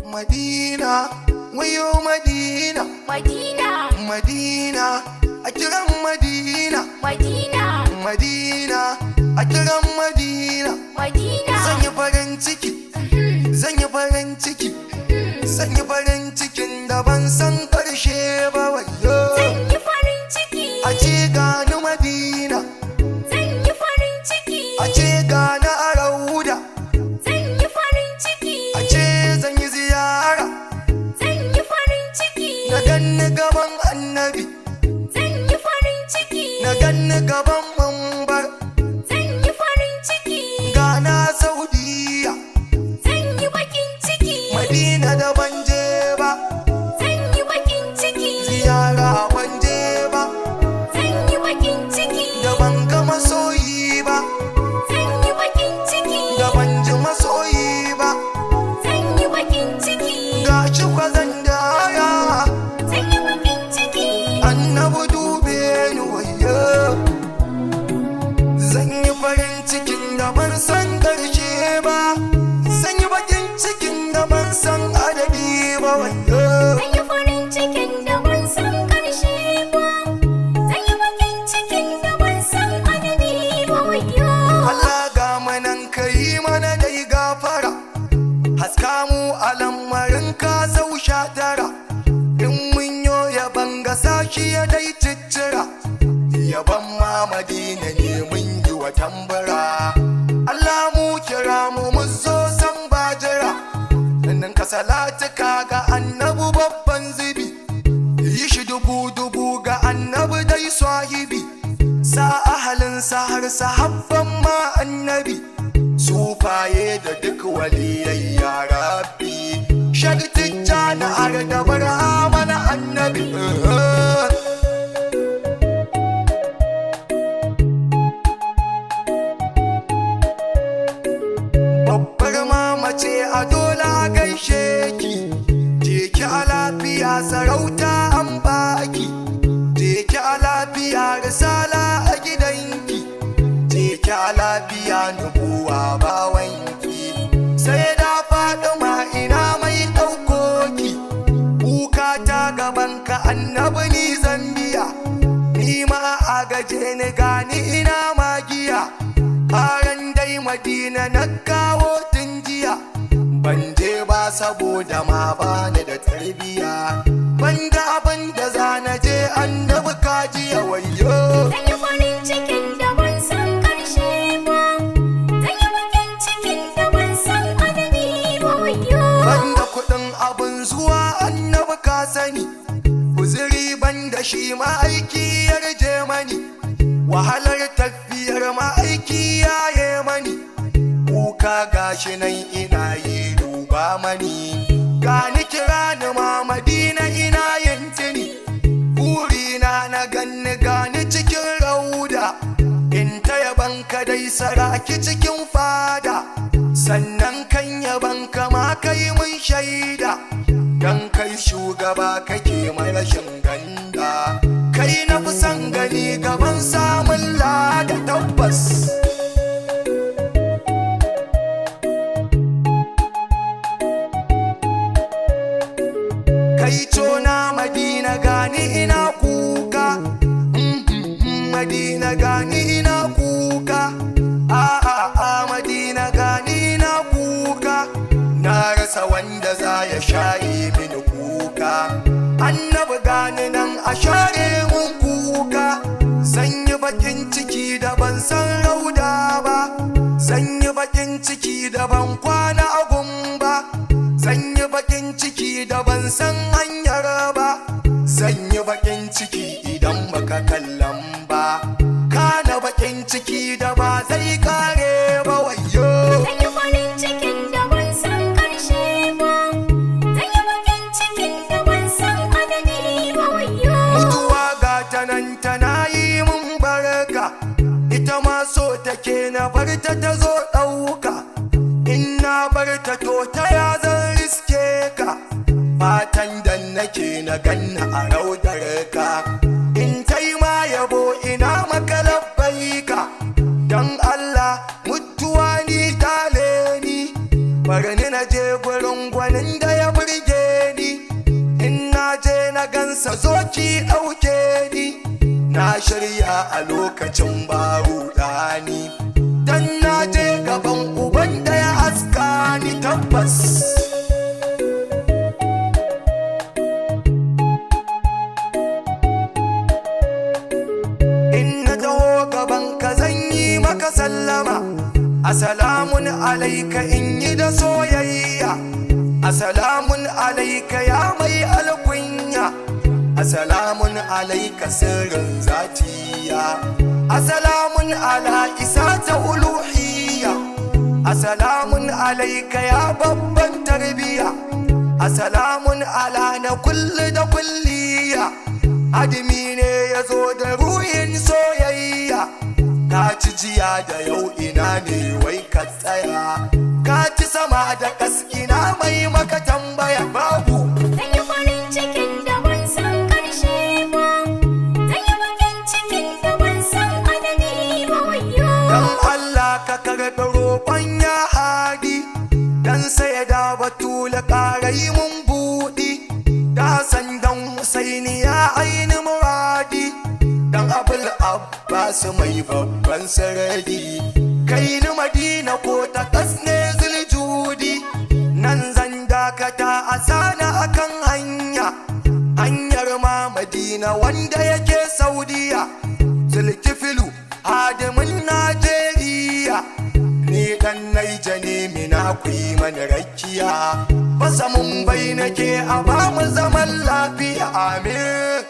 Madina, wayo Madina, Madina, Madina, a kiran Madina, Madina, Madina, a kiran Madina. Madina. Zan yi farin ciki, zan yi farin ciki, zan yi farin cikin da ban san ƙarshe ba wayo. Zan yi farin ciki, A ce gani Madina, zan yi farin ciki, a ce gani a Rauda, zan yi farin ciki, a ce zan yi ziyara, zan yi farin ciki, na ganni gaban annabi, zan yi farin ciki, na ganni gaban mambar, zan yi farin ciki, gana Saudiya, zan yi bakin ciki, Madina da ban je ba, zan yi bakin ciki, ziyara ban je ba, zan yi bakin ciki, da ban ga masoyi ba, zan yi bakin ciki, da ban ji masoyi ba, zan yi bakin ciki, ga shi kwazan daya, zan yi bakin ciki, annabi dube ni wayo. Zan yi farin cikin da ban san ƙarshe ba, zan yi bakin cikin da ban san adadi ba wayo. zan yi farin cikin da ban san karshe ba, zan yi bakin cikin da ban san adadi ba wayo. Allah ga manan kai mana dai gafara, haska mu a lamarin ka sau tara. In mun yo yaban ga sashi ya dai ciccira, yaban ma Madina ne mun yi wa tambara. Allah mu kira mu mun zo san bajira, nan ka salatuka ga annabu babban zubi, yi shi dubu ga annabi dai sahibi, sa ahalinsa har sahabban ma annabi, sufaye da duk waliyai ya rabbi, shartijja na ardabar mana annabi. Babbar mama ce a dole a gaishe ki, je ki a lafiya sarauta an baki, je ki a lafiya risala a gidanki, je ki a lafiya nubuwa bawanki, sai da Fatima ina mai ɗauko ki, kuka ta gaban ka annabi ni zambiya, ni ma a gaje ni gani ina magiya, haran dai Madina na kawo tun jiya, ban je ba saboda ma bani da tarbiya, ban da abin da za na je annabi kajiya wayo. Zan yi farin cikin da ban san karshe ba, zan yi bakin cikin da ban san adadi ba wayo. Ban da kuɗin abin zuwa annabi ka sani, uzuri ban da shi ma'aiki yarje mani, wahalar tafiyar ma'aiki yaye mani, kuka gashi nan ina yi duba mani, gani kira ni ma Madina ina yin tuni, burina na ganni gani cikin rauda, in ta yaban ka dai saraki cikin fada, sannan kan yaban ka ma kai mun shaida, dan kai shugaba kake mai rashin ganda, kai na fi son gani gaban samun lada tabbas. Kai na Madina gani ina kuka, Madina gani ina kuka, Madina gani ina kuka, na rasa wanda za ya shaye mini kuka, annabi gani nan a share mun kuka, zan yi bakin ciki da ban san rauda ba, zan yi bakin ciki da ban kwana a gumba, zan yi bakin ciki da ban san hanyar ba, zan yi bakin ciki idan baka kallon ba, kana bakin ciki da ba zai kare ba wayo. Zan yi farin cikin da ban san karshe ba, zan yi bakin cikin da ban san adadi ba wayo. Mutuwa ga ta nan tana yi mun barka, ita ma so take na barta ta zo ɗauka, in na barta to ta ya zan riske ka, fatan da nake na ganna a raudar ka, in ta yi ma bari ni na je gurin gwanin da ya burge ni, in na je na gansa zo ki ɗauke ni, na shirya a lokacin ba ruɗani, dan na je gaban uban da ya haska ni tabbas. In na taho gaban ka zan yi maka sallama, assalamun alaika in yi da soyayya, assalamun alaika ya mai alkunya, assalamun alaika sirrin zatiya, assalamun ala isa ta uluhiyya, assalamun alaika ya babban tarbiya, assalamun ala na kulli da kulliya, adimi ne ya zo da ruhin soyayya, ka ci jiya da yau ina ne wai ka tsaya, ka ci sama da kas ina mai maka tambaya babu. Zan yi farin cikin da ban san karshe ba, zan yi bakin cikin da ban san adadi ba wayo. Dan Allah ka karɓi roƙon ya hadi, dan sai da batula ƙara yi mun buɗi, da san dan Husaini ya aini muradi, dan Abul Abbas mai babban sarari, kai ni Madina ko ta kasne Zuljudi, nan zan dakata a sana akan hanyar ma Madina wanda yake Saudiya, Zulkifilu hadimin Najeriya, ni dan Naija ne mina ku yi mana rakiya, basa mun bai nake a ba mu zaman lafiya amin.